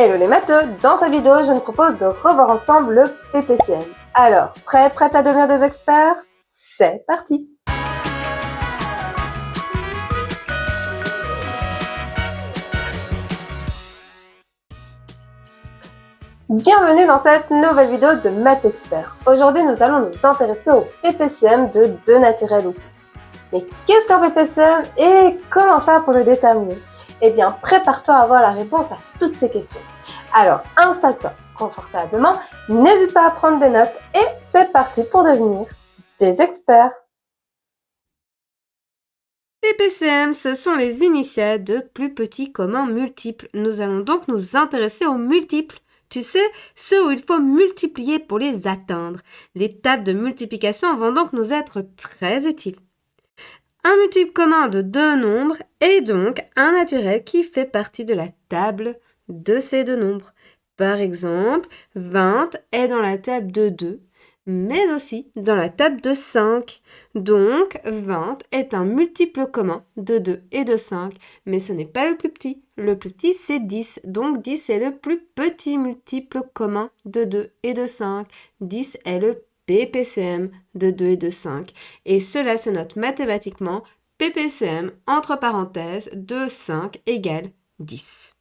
Hello les matheux, dans cette vidéo, je nous propose de revoir ensemble le PPCM. Alors, prête à devenir des experts? C'est parti! Bienvenue dans cette nouvelle vidéo de Math Expert. Aujourd'hui, nous allons nous intéresser au PPCM de 2 naturel ou plus. Mais qu'est-ce qu'un PPCM et comment faire pour le déterminer? Eh bien, prépare-toi à avoir la réponse à toutes ces questions. Alors, installe-toi confortablement, n'hésite pas à prendre des notes et c'est parti pour devenir des experts. PPCM, ce sont les initiales de plus petits communs multiples. Nous allons donc nous intéresser aux multiples. Tu sais, ceux où il faut multiplier pour les atteindre. Les tables de multiplication vont donc nous être très utiles. Un multiple commun de deux nombres est donc un naturel qui fait partie de la table de ces deux nombres. Par exemple, 20 est dans la table de 2, mais aussi dans la table de 5. Donc, 20 est un multiple commun de 2 et de 5, mais ce n'est pas le plus petit. Le plus petit, c'est 10. Donc, 10 est le plus petit multiple commun de 2 et de 5. 10 est le PPCM de 2 et de 5. Et cela se note mathématiquement PPCM entre parenthèses de 5 égale 10.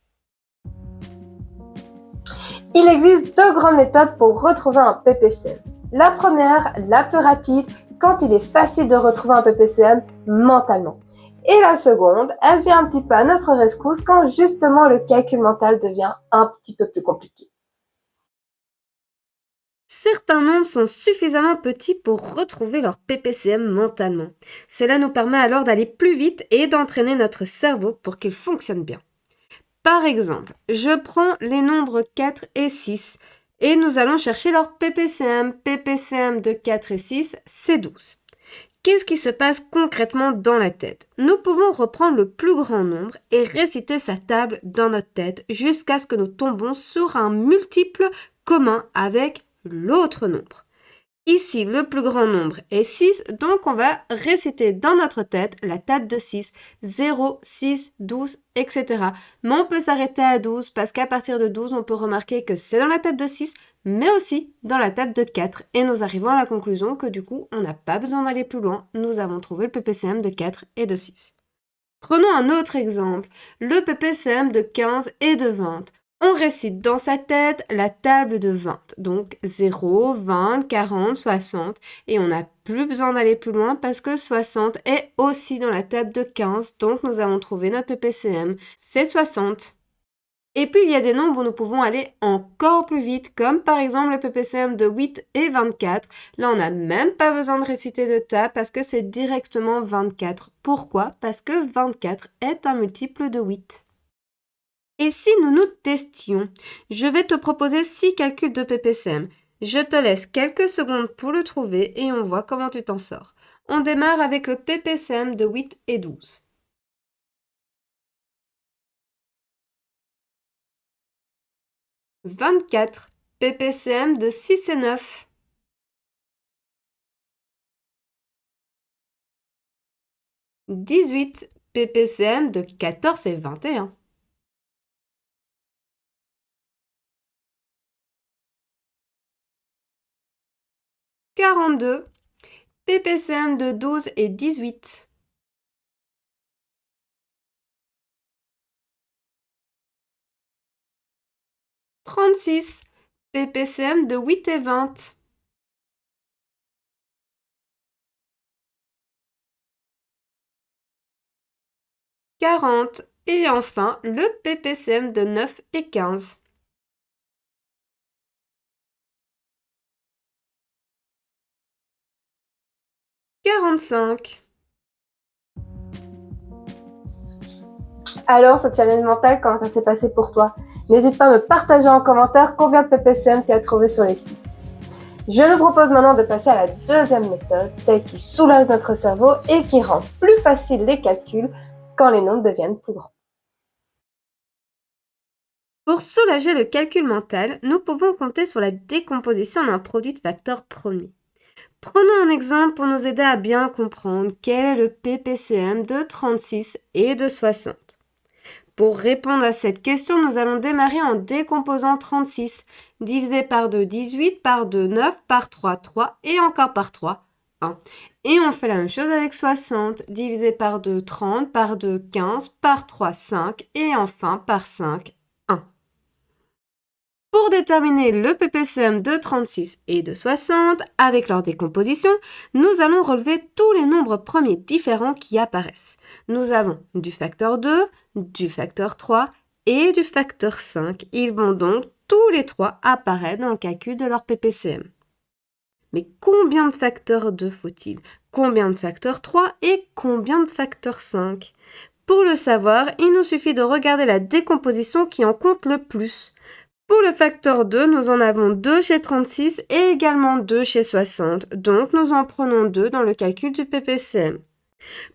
Il existe 2 grandes méthodes pour retrouver un PPCM. La première, la plus rapide, quand il est facile de retrouver un PPCM mentalement. Et la seconde, elle vient un petit peu à notre rescousse quand justement le calcul mental devient un petit peu plus compliqué. Certains nombres sont suffisamment petits pour retrouver leur PPCM mentalement. Cela nous permet alors d'aller plus vite et d'entraîner notre cerveau pour qu'il fonctionne bien. Par exemple, je prends les nombres 4 et 6 et nous allons chercher leur PPCM. PPCM de 4 et 6, c'est 12. Qu'est-ce qui se passe concrètement dans la tête? Nous pouvons reprendre le plus grand nombre et réciter sa table dans notre tête jusqu'à ce que nous tombons sur un multiple commun avec l'autre nombre. Ici, le plus grand nombre est 6, donc on va réciter dans notre tête la table de 6, 0, 6, 12, etc. Mais on peut s'arrêter à 12 parce qu'à partir de 12, on peut remarquer que c'est dans la table de 6, mais aussi dans la table de 4. Et nous arrivons à la conclusion que du coup, on n'a pas besoin d'aller plus loin. Nous avons trouvé le PPCM de 4 et de 6. Prenons un autre exemple, le PPCM de 15 et de 20. On récite dans sa tête la table de 20, donc 0, 20, 40, 60, et on n'a plus besoin d'aller plus loin parce que 60 est aussi dans la table de 15, donc nous avons trouvé notre PPCM, c'est 60. Et puis il y a des nombres où nous pouvons aller encore plus vite, comme par exemple le PPCM de 8 et 24. Là, on n'a même pas besoin de réciter de table parce que c'est directement 24. Pourquoi? Parce que 24 est un multiple de 8. Et si nous nous testions? Je vais te proposer 6 calculs de PPCM. Je te laisse quelques secondes pour le trouver et on voit comment tu t'en sors. On démarre avec le PPCM de 8 et 12. « 24, PPCM de 6 et 9. « 18, PPCM de 14 et 21. 42, PPCM de 12 et 18. 36, PPCM de 8 et 20. 40 et enfin le PPCM de 9 et 15. 45. Alors, ce challenge mental, comment ça s'est passé pour toi? N'hésite pas à me partager en commentaire combien de PPCM tu as trouvé sur les 6. Je nous propose maintenant de passer à la deuxième méthode, celle qui soulage notre cerveau et qui rend plus facile les calculs quand les nombres deviennent plus grands. Pour soulager le calcul mental, nous pouvons compter sur la décomposition d'un produit de facteurs premiers. Prenons un exemple pour nous aider à bien comprendre quel est le PPCM de 36 et de 60. Pour répondre à cette question, nous allons démarrer en décomposant 36. Divisé par 2, 18, par 2, 9, par 3, 3, et encore par 3, 1. Et on fait la même chose avec 60. Divisé par 2, 30, par 2, 15, par 3, 5, et enfin par 5, 1. Pour déterminer le PPCM de 36 et de 60, avec leur décomposition, nous allons relever tous les nombres premiers différents qui apparaissent. Nous avons du facteur 2, du facteur 3 et du facteur 5. Ils vont donc tous les trois apparaître dans le calcul de leur PPCM. Mais combien de facteurs 2 faut-il? Combien de facteurs 3 et combien de facteurs 5? Pour le savoir, il nous suffit de regarder la décomposition qui en compte le plus. Pour le facteur 2, nous en avons 2 chez 36 et également 2 chez 60, donc nous en prenons 2 dans le calcul du PPCM.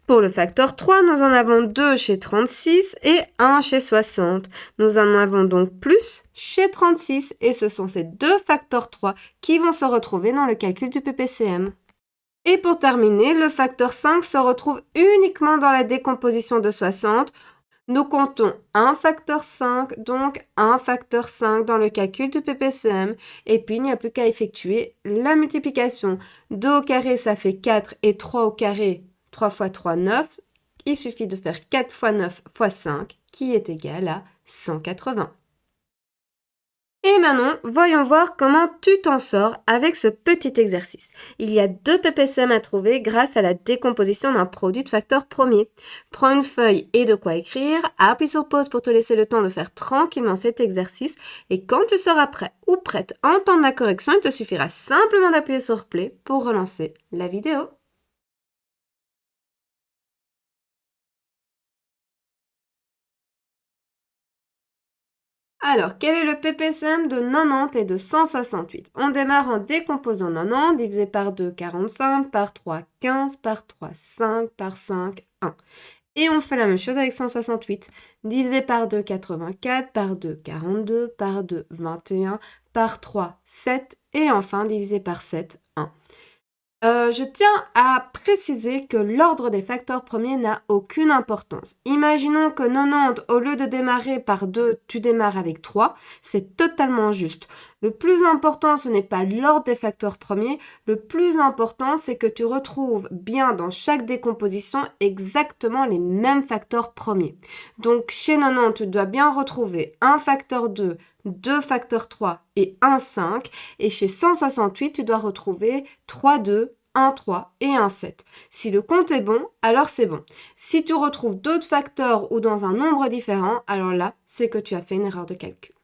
Pour le facteur 3, nous en avons 2 chez 36 et 1 chez 60. Nous en avons donc plus chez 36 et ce sont ces deux facteurs 3 qui vont se retrouver dans le calcul du PPCM. Et pour terminer, le facteur 5 se retrouve uniquement dans la décomposition de 60. Nous comptons un facteur 5, donc un facteur 5 dans le calcul du PPCM. Et puis, il n'y a plus qu'à effectuer la multiplication. 2 au carré, ça fait 4 et 3 au carré, 3 fois 3, 9. Il suffit de faire 4 fois 9 fois 5, qui est égal à 180. Et maintenant, voyons voir comment tu t'en sors avec ce petit exercice. Il y a 2 PPCM à trouver grâce à la décomposition d'un produit de facteur premier. Prends une feuille et de quoi écrire, appuie sur pause pour te laisser le temps de faire tranquillement cet exercice et quand tu seras prêt ou prête à entendre la correction, il te suffira simplement d'appuyer sur play pour relancer la vidéo. Alors, quel est le PPCM de 90 et de 168? On démarre en décomposant 90, divisé par 2, 45, par 3, 15, par 3, 5, par 5, 1. Et on fait la même chose avec 168, divisé par 2, 84, par 2, 42, par 2, 21, par 3, 7, et enfin divisé par 7, 1. Je tiens à préciser que l'ordre des facteurs premiers n'a aucune importance. Imaginons que 90, au lieu de démarrer par 2, tu démarres avec 3. C'est totalement juste. Le plus important, ce n'est pas l'ordre des facteurs premiers. Le plus important, c'est que tu retrouves bien dans chaque décomposition exactement les mêmes facteurs premiers. Donc, chez 90, tu dois bien retrouver un facteur 2, 2 facteurs 3 et 1 5. Et chez 168, tu dois retrouver 3 2, 1 3 et 1 7. Si le compte est bon, alors c'est bon. Si tu retrouves d'autres facteurs ou dans un nombre différent, alors là, c'est que tu as fait une erreur de calcul.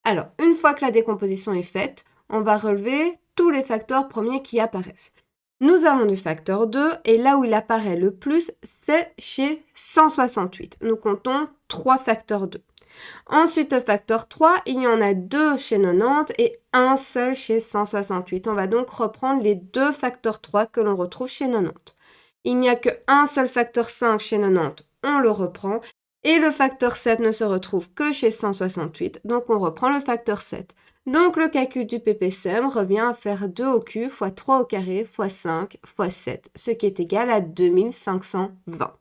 Alors, une fois que la décomposition est faite, on va relever tous les facteurs premiers qui apparaissent. Nous avons du facteur 2 et là où il apparaît le plus, c'est chez 168. Nous comptons 3 facteurs 2. Ensuite, le facteur 3, il y en a 2 chez 90 et un seul chez 168. On va donc reprendre les 2 facteurs 3 que l'on retrouve chez 90. Il n'y a qu'un seul facteur 5 chez 90, on le reprend. Et le facteur 7 ne se retrouve que chez 168, donc on reprend le facteur 7. Donc le calcul du PPCM revient à faire 2 au cube fois 3 au carré fois 5 fois 7, ce qui est égal à 2520.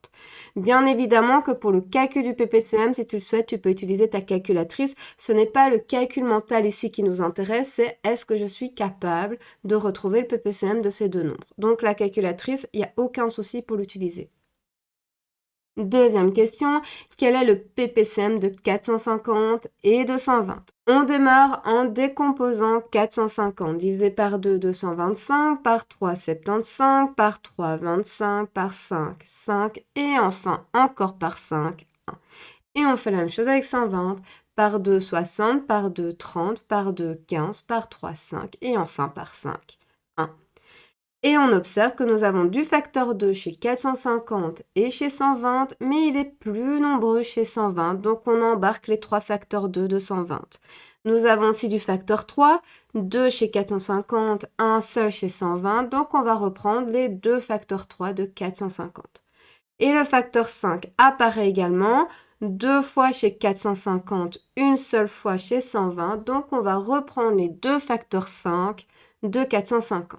Bien évidemment que pour le calcul du PPCM, si tu le souhaites, tu peux utiliser ta calculatrice. Ce n'est pas le calcul mental ici qui nous intéresse, c'est est-ce que je suis capable de retrouver le PPCM de ces deux nombres. Donc la calculatrice, il n'y a aucun souci pour l'utiliser. Deuxième question, quel est le PPCM de 450 et 220? On démarre en décomposant 450 divisé par 2, 225, par 3, 75, par 3, 25, par 5, 5, et enfin encore par 5, 1. Et on fait la même chose avec 120, par 2, 60, par 2, 30, par 2, 15, par 3, 5, et enfin par 5, 1. Et on observe que nous avons du facteur 2 chez 450 et chez 120, mais il est plus nombreux chez 120, donc on embarque les 3 facteurs 2 de 120. Nous avons aussi du facteur 3, 2 chez 450, un seul chez 120, donc on va reprendre les 2 facteurs 3 de 450. Et le facteur 5 apparaît également, 2 fois chez 450, une seule fois chez 120, donc on va reprendre les 2 facteurs 5 de 450.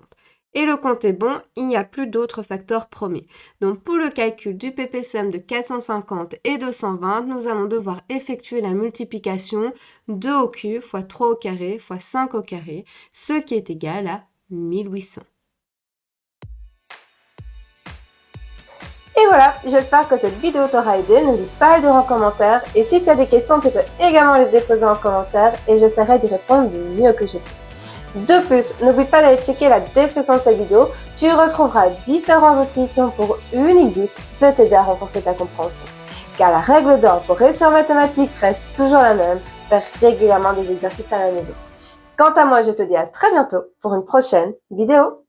Et le compte est bon, il n'y a plus d'autres facteurs promis. Donc pour le calcul du PPCM de 450 et 220, nous allons devoir effectuer la multiplication 2 au cube fois 3 au carré fois 5 au carré, ce qui est égal à 1800. Et voilà, j'espère que cette vidéo t'aura aidé. N'hésite pas à le dire en commentaire. Et si tu as des questions, tu peux également les déposer en commentaire et j'essaierai d'y répondre du mieux que je peux. De plus, n'oublie pas d'aller checker la description de cette vidéo. Tu y retrouveras différents outils qui ont pour unique but de t'aider à renforcer ta compréhension. Car la règle d'or pour réussir en mathématiques reste toujours la même, faire régulièrement des exercices à la maison. Quant à moi, je te dis à très bientôt pour une prochaine vidéo.